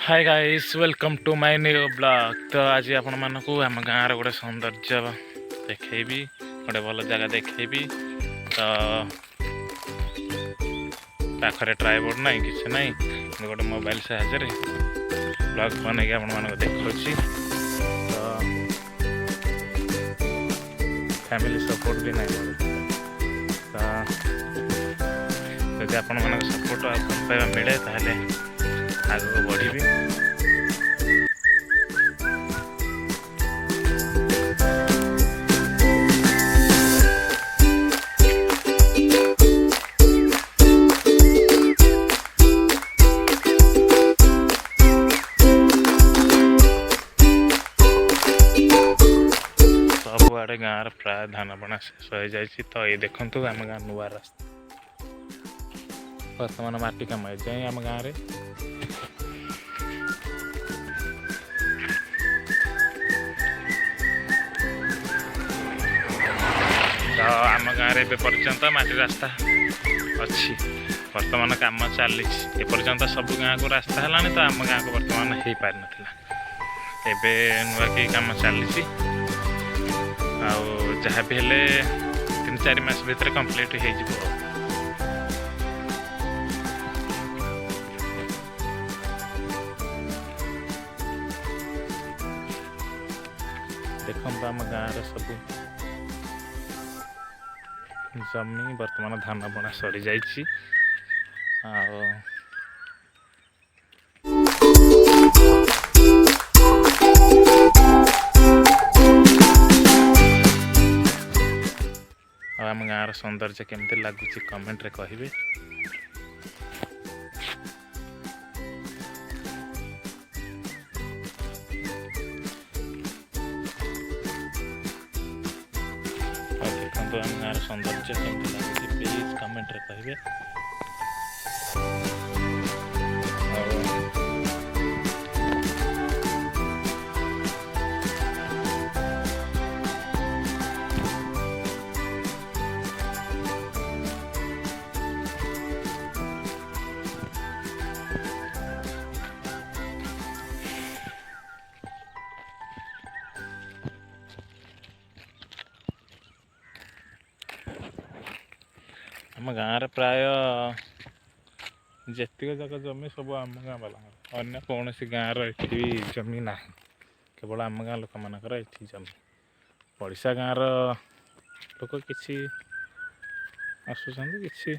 Hi guys welcome to my new blog. तो आज आपण मानकू आम गाँव गोटे सौंदर्य देखी गोटे भल जगह देखी। तो पाखे ट्राइपोड ना कि ना गोटे मोबाइल साहाଯ୍य ब्लॉग बनई आपण देखी। तो फैमिली सपोर्ट भी नहीं तो जब आपण मान सपोर्ट भल पाइबा मिले ताहले आगू बढ़ी। सबुआड़े गाँव प्राय धान बना शेष हो जाए। तो ये देखु आम गाँ नुआ रास्ता बर्तमान माटी कम जाए आम गाँव में। तो आम गाँव में पर्यंत माटी रास्ता अच्छी बर्तमान काम चली एपर्यंत सब गाँव को रास्ता है। तो आम गाँव को बर्तमान हो पार नाला एबे नुआ कि काम चली जहाँ भी हेले 3-4 मास भितर कंप्लीट हो देखो आम गाँव सब जमी बर्तमान धान बुणा सरी जाइए। आम गाँव सौंदर्य केमती लगुच कमेंट रे कहिबे। देखो आम गाँव सौंदर्य केमती लगुच प्लीज कमेंट रे कहिबे। आम गाँव प्राय जेतिक जाक जमी सब आम गाँ वाला अन्य कौन सी गाँव भी जमी ना केवल आम गाँ लोक मानकर ये जमी पड़िशा गाँव लोक कि आसुँच कि